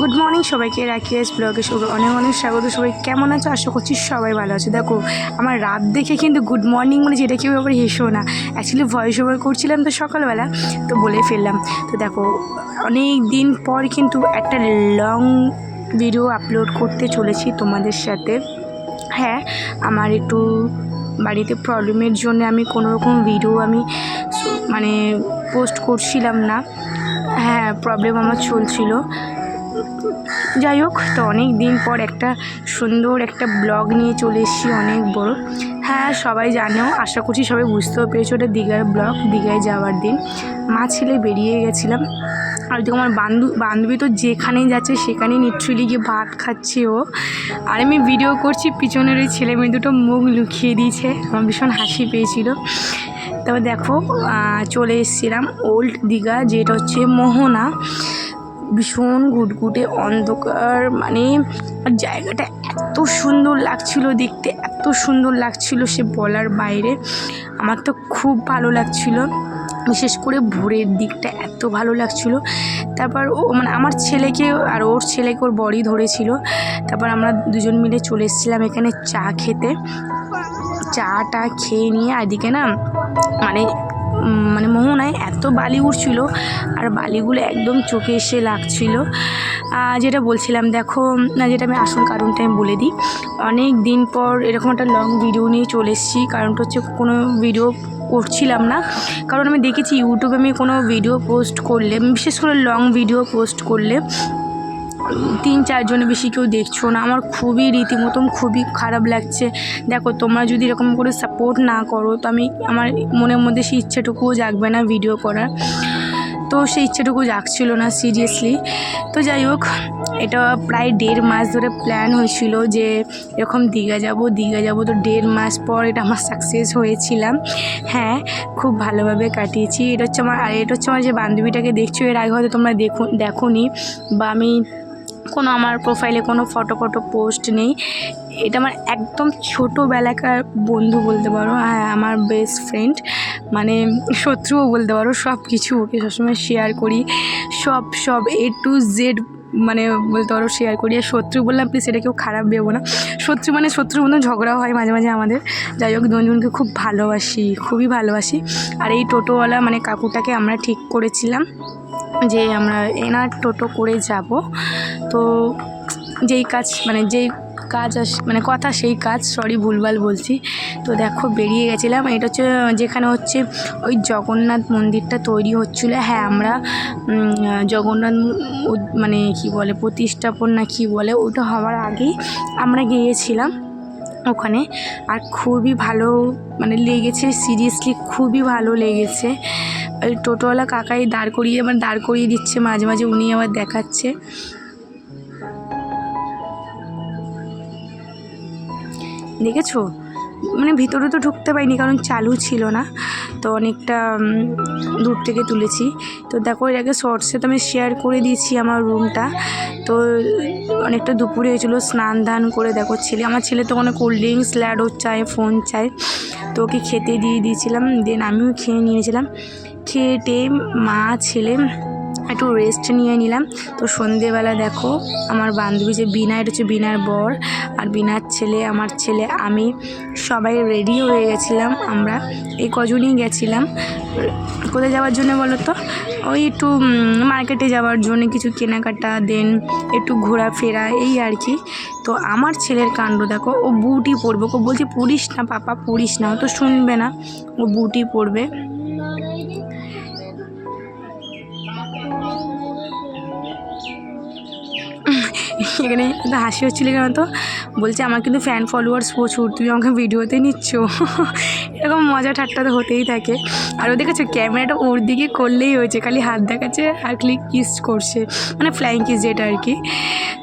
Good morning সবাইকে, রাকিয়াস ব্লগে অনেক অনেক স্বাগত। সবাই কেমন আছো? আশা করছি সবাই ভালো আছে। দেখো আমার রাত দেখে কিন্তু গুড মর্নিং মানে যেটা কেউ আবার হেসো না, অ্যাকচুয়ালি ভয়েস ওভার করছিলাম তো সকালবেলা, তো বলে ফেললাম। তো দেখো অনেক দিন পর কিন্তু একটা লং ভিডিও আপলোড করতে চলেছি তোমাদের সাথে। হ্যাঁ, আমার একটু বাড়িতে প্রবলেমের জন্য আমি কোনোরকম ভিডিও আমি মানে পোস্ট করছিলাম না। হ্যাঁ, প্রবলেম আমার চলছিল। যাই হোক, তো অনেক দিন পর একটা সুন্দর একটা ব্লগ নিয়ে চলে এসেছি, অনেক বড়। হ্যাঁ, সবাই জানো, আশা করছি সবাই বুঝতেও পেরেছো, ওটা দীঘার ব্লগ। দীঘায় যাওয়ার দিন মা ছেলে বেরিয়ে গেছিলাম। আর দেখো আমার বান্ধবী তো যেখানেই যাচ্ছে সেখানেই লিটারালি গিয়ে ভাত খাচ্ছে ও, আর আমি ভিডিও করছি, পিছনের ওই ছেলে মেয়ে দুটো মুখ লুকিয়ে দিয়েছে। আমার ভীষণ হাসি পেয়েছিল। তবে দেখো চলে এসেছিলাম ওল্ড দীঘা, যেটা হচ্ছে মোহনা। ভীষণ ঘুটঘুটে অন্ধকার, মানে জায়গাটা এত সুন্দর লাগছিল দেখতে, এত সুন্দর লাগছিল সে বলার বাইরে। আমার তো খুব ভালো লাগছিল, বিশেষ করে ভোরের দিকটা এত ভালো লাগছিল। তারপর ও মানে আমার ছেলেকে আর ওর ছেলেকে ওর বড়ি ধরেছিল। তারপর আমরা দুজন মিলে চলে এসেছিলাম এখানে চা খেতে। চাটা খেয়ে নিয়ে এদিকে না মানে মোহনায় এত বালি উঠছিল, আর বালিগুলো একদম চোখে এসে লাগছিল। যেটা বলছিলাম, দেখো না, যেটা আমি আসল কারণটা আমি বলে দিই। অনেক দিন পর এরকম একটা লং ভিডিও নিয়ে চলে এসেছি। কারণটা হচ্ছে কোনো ভিডিও করছিলাম না, কারণ আমি দেখেছি ইউটিউবে আমি কোনো ভিডিও পোস্ট করলে, বিশেষ করে লং ভিডিও পোস্ট করলে 3-4 জনের বেশি কেউ দেখছো না। আমার খুবই রীতিমতন খুবই খারাপ লাগছে। দেখো তোমরা যদি এরকম করে সাপোর্ট না করো, তো আমার মনের মধ্যে সেই ইচ্ছেটুকুও জাগবে না ভিডিও করার। তো সেই ইচ্ছেটুকু জাগছিল না সিরিয়াসলি। তো যাই হোক, এটা প্রায় 1.5 মাস ধরে প্ল্যান হয়েছিল যে এরকম দীঘা যাব। তো 1.5 মাস পর এটা আমার সাকসেস হয়েছিলাম। হ্যাঁ, খুব ভালোভাবে কাটিয়েছি। এটা হচ্ছে আমার যে বান্ধবীটাকে দেখছো, এর আগে হয়তো তোমরা দেখোনি, বা আমি আমার প্রোফাইলে কোনো ফটো পোস্ট নেই। এটা আমার একদম ছোটোবেলাকার বন্ধু বলতে পারো। হ্যাঁ, আমার বেস্ট ফ্রেন্ড, মানে শত্রুও বলতে পারো। সব কিছু ওকে সবসময় শেয়ার করি, সব A to Z মানে বলতে পারো শেয়ার করি। আর শত্রু বললাম প্লিজ সেটা কেউ খারাপ ভেবো না। শত্রুর মতন ঝগড়াও হয় মাঝে মাঝে আমাদের। যাই হোক, দুজনকে খুব ভালোবাসি, খুবই ভালোবাসি। আর এই টোটোওয়ালা মানে কাকুটাকে আমরা ঠিক করেছিলাম যে আমরা এনার টোটো করে যাব। তো যেই কাজ মানে কথা সেই কাজ, সরি ভুলভাল বলছি। তো দেখো বেরিয়ে গেছিলাম। এটা হচ্ছে যেখানে হচ্ছে ওই জগন্নাথ মন্দিরটা তৈরি হচ্ছিলো। হ্যাঁ, আমরা জগন্নাথ মানে কি বলে প্রতিষ্ঠাপন না কি বলে, ওটা হওয়ার আগেই আমরা গিয়েছিলাম ওখানে। আর খুবই ভালো মানে লেগেছে, সিরিয়াসলি খুবই ভালো লেগেছে। ওই টোটোওয়ালা কাকাই দাঁড় করিয়ে দিচ্ছে মাঝে মাঝে, উনি আবার দেখাচ্ছে। দেখেছো, মানে ভিতরে তো ঢুকতে পারিনি কারণ চালু ছিল না, তো অনেকটা দূর থেকে তুলেছি। তো দেখো, এর আগে শর্টসে তো আমি শেয়ার করে দিয়েছি আমার রুমটা। তো অনেকটা দুপুরে হয়েছিলো, স্নান ধান করে দেখো আমার ছেলে তো কোনো কোল্ড ড্রিঙ্কস, ল্যাডো চায়, ফোন চায়, তো ওকে খেতে দিয়ে দিয়েছিলাম। দেন আমিও খেয়ে নিয়েছিলাম। খেয়ে মা ছেলে একটু রেস্ট নিয়ে নিলাম। তো সন্ধেবেলা দেখো আমার বান্ধবী যে বিনা, এটা হচ্ছে বিনার বর, আর বিনার ছেলে, আমার ছেলে, আমি সবাই রেডি হয়ে গেছিলাম। আমরা এই কজনই গেছিলাম। কোথায় যাওয়ার জন্য বলো তো? ওই একটু মার্কেটে যাওয়ার জন্য, কিছু কেনাকাটা, দেন একটু ঘোরাফেরা, এই আর কি। তো আমার ছেলের কাণ্ড দেখো, ও বুটই পরবে। ওকে বলছি পরিস না পাপা, পরিস না, ও তো শুনবে না, ও বুটই পরবে। এখানে হাসি হচ্ছিল কেন, তো বলছে আমার কিন্তু ফ্যান ফলোয়ার্স প্রচুর, তুমি আমাকে ভিডিওতে নিচ্ছ। এরকম মজা ঠাট্টা তো হতেই থাকে। আর ও দেখেছো ক্যামেরাটা ওর দিকে করলেই হয়েছে, খালি হাত দেখাচ্ছে আর কিস করছে, মানে ফ্লাইং কিস যেটা আর কি।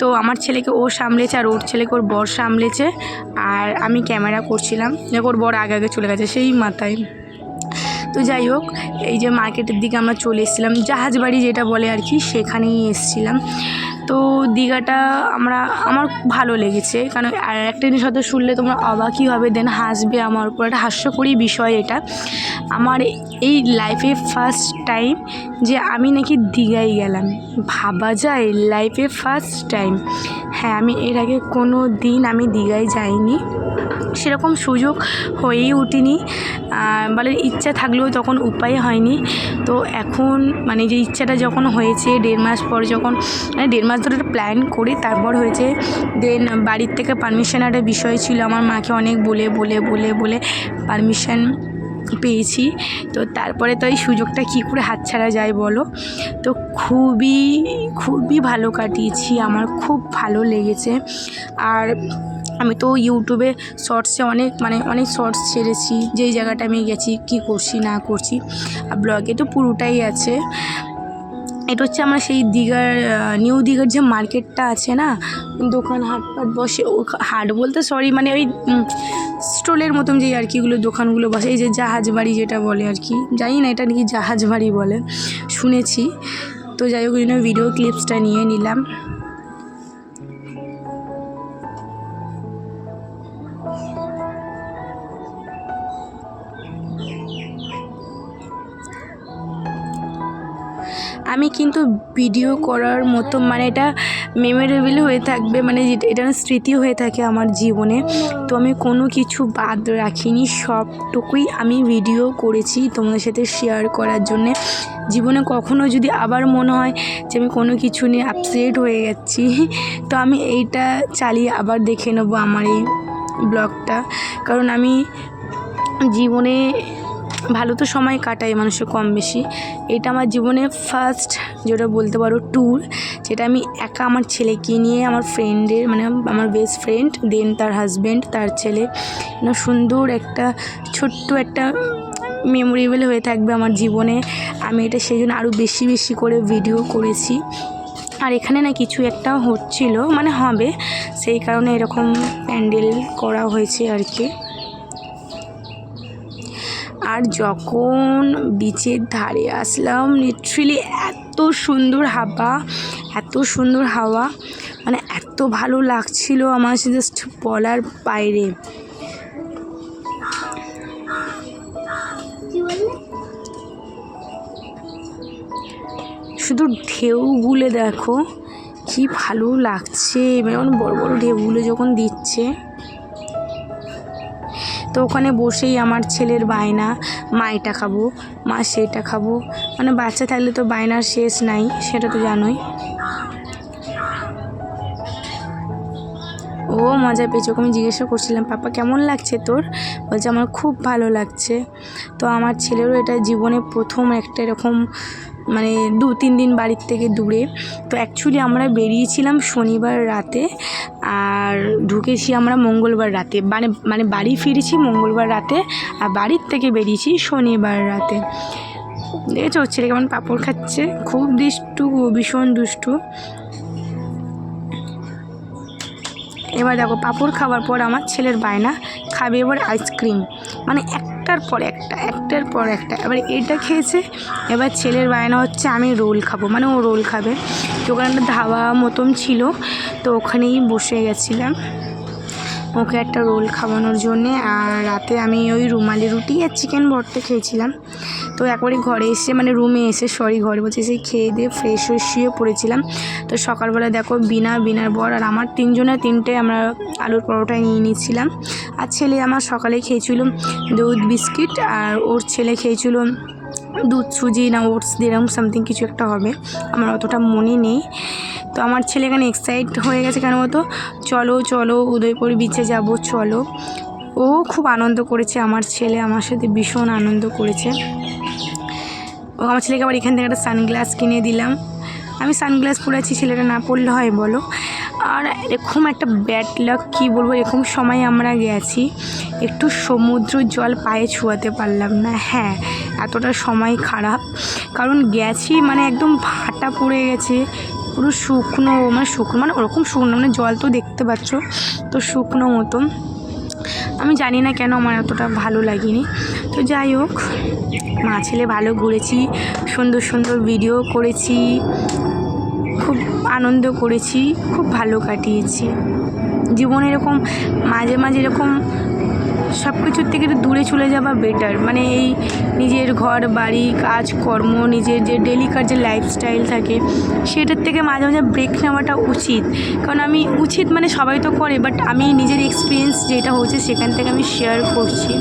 তো আমার ছেলেকে ও সামলেছে, আর ওর ছেলেকে ওর বর সামলেছে, আর আমি ক্যামেরা করছিলাম। দেখো ওর বর আগে চলে গেছে সেই মাথায়। তো যাই হোক, এই যে মার্কেটের দিকে আমরা চলে এসেছিলাম, জাহাজবাড়ি যেটা বলে আর কি, সেখানেই এসেছিলাম। তো দীঘাটা আমার ভালো লেগেছে, কারণ আর একটা জিনিস হয়তো শুনলে তোমরা অবাকই হবে, দেন হাসবে আমার উপর। একটা হাস্যকরী বিষয় এটা। আমার এই লাইফে ফার্স্ট টাইম যে আমি নাকি দীঘায় গেলাম। ভাবা যায়, লাইফে ফার্স্ট টাইম। হ্যাঁ, আমি এর আগে কোনো দিন আমি দীঘায় যাইনি, সেরকম সুযোগ হয়েই ওঠেনি। বলে ইচ্ছা থাকলেও তখন উপায় হয়নি। তো এখন মানে যে ইচ্ছাটা যখন হয়েছে 1.5 মাস পর, যখন মানে 1.5 মাস ধরে প্ল্যান করে তারপর হয়েছে। দেন বাড়ির থেকে পারমিশন একটা বিষয় ছিল, আমার মাকে অনেক বলে বলে বলে বলে পারমিশন পেয়েছি। তো তারপরে তো এই সুযোগটা কী করে হাতছাড়া যায় বলো। তো খুবই খুবই ভালো কাটিয়েছি, আমার খুব ভালো লেগেছে। আর আমি তো ইউটিউবে শর্টসে অনেক শর্টস ছেড়েছি, যেই জায়গাটা আমি গেছি, কী করছি না করছি। আর ব্লগে তো পুরোটাই আছে। এটা হচ্ছে আমরা সেই দীঘার নিউ দীঘার যে মার্কেটটা আছে না, দোকান হাটপাট বসে, ও হাট বলতে সরি মানে ওই স্টলের মতন যে আর কিগুলো দোকানগুলো বসে, এই যে জাহাজ বাড়ি যেটা বলে আর কি, জানি না এটা নাকি জাহাজ বাড়ি বলে, শুনেছি। তো যাই হোক, ভিডিও ক্লিপসটা নিয়ে নিলাম। আমি কিন্তু ভিডিও করার মতো মানে এটা মেমোরেবল হয়ে থাকবে, মানে এটা স্মৃতি হয়ে থাকে আমার জীবনে। তো আমি কোনো কিছু বাদ রাখিনি, সবটুকুই আমি ভিডিও করেছি তোমাদের সাথে শেয়ার করার জন্যে। জীবনে কখনো যদি আবার মনে হয় যে আমি কোনো কিছু নিয়ে আপসেট হয়ে যাচ্ছি, তো আমি এইটা চালিয়ে আবার দেখে নেবো আমার এই ব্লগটা। কারণ আমি জীবনে ভালো তো সময় কাটাই মানুষের কম বেশি, এটা আমার জীবনে ফার্স্ট যেটা বলতে পারো ট্যুর, যেটা আমি একা আমার ছেলেকে নিয়ে, আমার ফ্রেন্ডের মানে আমার বেস্ট ফ্রেন্ড, দেন তার হাজব্যান্ড, তার ছেলে, সুন্দর একটা ছোট্ট একটা মেমোরেবল হয়ে থাকবে আমার জীবনে। আমি এটা সেই জন্য আরও বেশি বেশি করে ভিডিও করেছি। আর এখানে না কিছু একটা হচ্ছিল, মানে হবে, সেই কারণে এরকম প্যান্ডেল করা হয়েছে আর কি। আর যখন বিচের ধারে আসলাম, লিটারালি এত সুন্দর হাওয়া, মানে এত ভালো লাগছিল আমার, জাস্ট বলার বাইরে। শুধু ঢেউগুলো দেখো কি ভালো লাগছে, মানে বড় বড় ঢেউগুলো যখন দিচ্ছে। তো ওখানে বসেই আমার ছেলের বায়না, মা এটা খাবো, মা সেটা খাবো, মানে বাচ্চা থাকলে তো বায়নার শেষ নাই, সেটা তো জানোই। ও মজা পেয়েছে, ওকে আমি জিজ্ঞাসা করছিলাম পাপা কেমন লাগছে তোর, বলছে আমার খুব ভালো লাগছে। তো আমার ছেলেরও এটা জীবনে প্রথম একটা এরকম মানে 2-3 দিন বাড়ির থেকে দূরে। তো অ্যাকচুয়ালি আমরা বেরিয়েছিলাম শনিবার রাতে আর ঢুকেছি আমরা মঙ্গলবার রাতে, মানে বাড়ি ফিরেছি মঙ্গলবার রাতে আর বাড়ির থেকে বেরিয়েছি শনিবার রাতে। দেখেছো ছেলে কেমন পাঁপড় খাচ্ছে, খুব দুষ্টু, ভীষণ দুষ্টু। এবার দেখো পাঁপড় খাওয়ার পর আমার ছেলের বায়না খাবে এবার আইসক্রিম, মানে একটার পর একটা। এবার এটা খেয়েছে, এবার ছেলের বায়না হচ্ছে আমি রোল খাবো, মানে ও রোল খাবে। তো ওখানে একটা ধাবা মতন ছিল, তো ওখানেই বসে গেছিলাম ওকে একটা রোল খাওয়ানোর জন্যে। আর রাতে আমি ওই রুমালি রুটি আর চিকেন ভর্তা খেয়েছিলাম। তো একবারে ঘরে এসে মানে রুমে এসে ঘরে বসে সেই খেয়ে দিয়ে ফ্রেশ হয়ে শুয়ে পড়েছিলাম। তো সকালবেলা দেখো বিনার বর আর আমার 3 আমরা আলুর পরোটা নিয়ে নিয়েছিলাম। আর ছেলে আমার সকালে খেয়েছিল দুধ বিস্কিট, আর ওর ছেলে খেয়েছিল দুধ সুজি না ওটস দিয়ে এরকম সামথিং কিছু একটা হবে, আমার অতটা মনে নেই। তো আমার ছেলে এখানে এক্সাইট হয়ে গেছে কেন বলতো, চলো উদয়পুর বিচে যাব চলো। ও খুব আনন্দ করেছে, আমার ছেলে আমার সাথে ভীষণ আনন্দ করেছে। ও আমার ছেলেকে আবার এখান থেকে একটা সানগ্লাস কিনে দিলাম, আমি সানগ্লাস পরেছি, ছেলেটা না পরলে হয় বলো। আর এরকম একটা ব্যাড লাক কী বলবো, এরকম সময় আমরা গেছি একটু সমুদ্র জল পায়ে ছুঁয়াতে পারলাম না। হ্যাঁ, এতটা সময় খারাপ, কারণ গেছি মানে একদম ভাটা পড়ে গেছে, পুরো শুকনো মানে ওরকম শুকনো মানে জল তো দেখতে পাচ্ছ, তো শুকনো মতন। আমি জানি না কেন আমার এতটা ভালো লাগেনি। তো যাই হোক, মা ছেলে ভালো ঘুরেছি, সুন্দর ভিডিও করেছি, খুব আনন্দ করেছি, খুব ভালো কাটিয়েছি। জীবনে এরকম মাঝে এরকম সব কিছুর থেকে একটু দূরে চলে যাওয়া বেটার, মানে এই নিজের ঘর বাড়ি কাজকর্ম নিজের যে ডেলিকার যে লাইফস্টাইল থাকে সেটার থেকে মাঝে মাঝে ব্রেক নেওয়াটা উচিত। কারণ আমি উচিত মানে সবাই তো করে, বাট আমি নিজের এক্সপিরিয়েন্স যেটা হচ্ছে সেখান থেকে আমি শেয়ার করছি।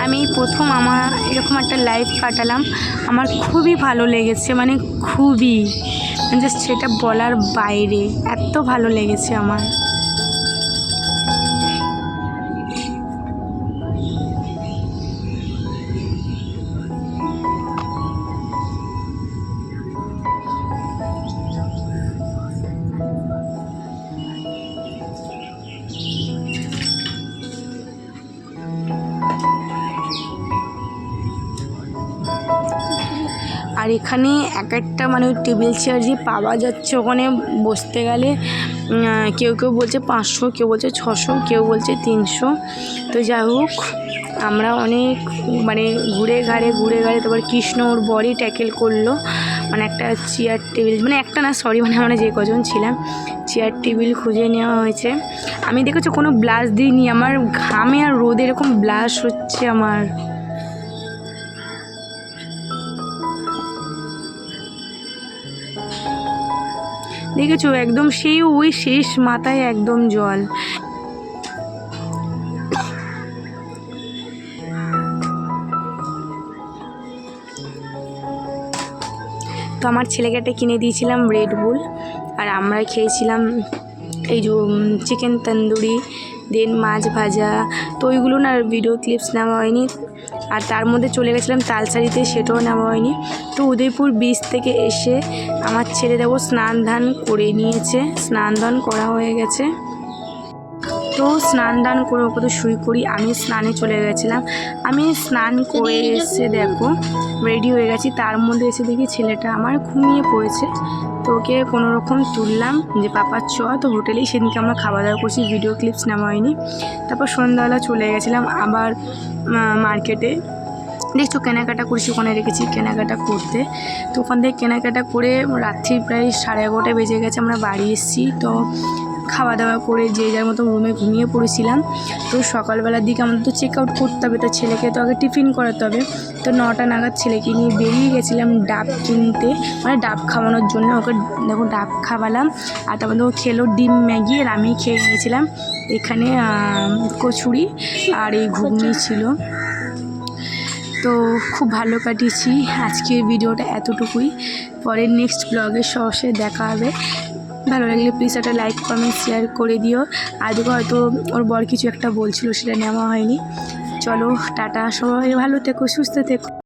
আমি প্রথম আমার এরকম একটা লাইফ কাটালাম, আমার খুবই ভালো লেগেছে, মানে খুবই, জাস্ট সেটা বলার বাইরে, এত ভালো লেগেছে আমার। আর এখানে এক একটা মানে টেবিল চেয়ার যে পাওয়া যাচ্ছে ওখানে বসতে গেলে কেউ কেউ বলছে 500, কেউ বলছে 600, কেউ বলছে 300। তো যাই হোক আমরা অনেক মানে ঘুরে ঘাড়ে তারপর কৃষ্ণ ওর বডি ট্যাকেল করলো, মানে একটা চেয়ার টেবিল, মানে একটা না সরি, মানে আমরা যে কজন ছিলাম চেয়ার টেবিল খুঁজে নেওয়া হয়েছে। আমি দেখেছো কোনো ব্লাশ দিইনি, আমার ঘামে আর রোদে এরকম ব্লাশ হচ্ছে আমার। দেখেছো একদম সেই ওই শেষ মাথায় একদম জল। তো আমার ছেলেকে একটা কিনে দিয়েছিলাম রেড বুল, আর আমরা খেয়েছিলাম এই যে চিকেন তন্দুরি, দেন মাছ ভাজা। তো ওইগুলো না ভিডিও ক্লিপস নেওয়া হয়নি। আর তার মধ্যে চলে গেছিলাম তালসারিতে, সেটাও নেওয়া হয়নি। তো উদয়পুর বিচ থেকে এসে আমার ছেলে দেখো স্নান ধান করে নিয়েছে, স্নান ধান করা হয়ে গেছে। তো স্নান দান করে ওকে তো শুই করি, আমি স্নানে চলে গেছিলাম। আমি স্নান করে এসে দেখো রেডি হয়ে গেছি, তার মধ্যে এসে দেখি ছেলেটা আমার ঘুমিয়ে পড়েছে। তো ওকে কোনো রকম তুললাম যে পাপা চ, তো হোটেলেই সেদিনকে আমরা খাওয়া দাওয়া করছি, ভিডিও ক্লিপস নেওয়া হয়নি। তারপর সন্ধ্যাবেলা চলে গেছিলাম আবার মার্কেটে, দেখছো কেনাকাটা করছি, ওখানে রেখেছি কেনাকাটা করতে। তো ওখান থেকে কেনাকাটা করে রাত্রি প্রায় 11:30 বেজে গেছে, আমরা বাড়ি এসেছি। তো খাওয়া দাওয়া করে যে যার মতো রুমে ঘুমিয়ে পড়েছিলাম। তো সকালবেলার দিকে আমাদের তো চেক আউট করতে হবে, তো ছেলেকে তো আগে টিফিন করাতে হবে। তো 9টা নাগাদ ছেলেকে নিয়ে বেরিয়ে গেছিলাম ডাব কিনতে, মানে ডাব খাওয়ানোর জন্য। ওকে দেখো ডাব খাওয়ালাম, আর তারপর ও খেলো ডিম ম্যাগি, আর আমি খেয়ে নিয়েছিলাম এখানে কচুরি আর এই ঘুগনি ছিল। তো খুব ভালো কাটিয়েছি আজকের ভিডিওটা এতটুকুই। পরের নেক্সট ব্লগের সহসে দেখা হবে। ভালো লাগলে প্লিজ একটা লাইক কমেন্ট শেয়ার করে দিও। আর দেখো হয়তো ওর বর কিছু একটা বলছিল, সেটা নেওয়া হয়নি। চলো টাটা, সবাই ভালো থেকো, সুস্থ থেকো।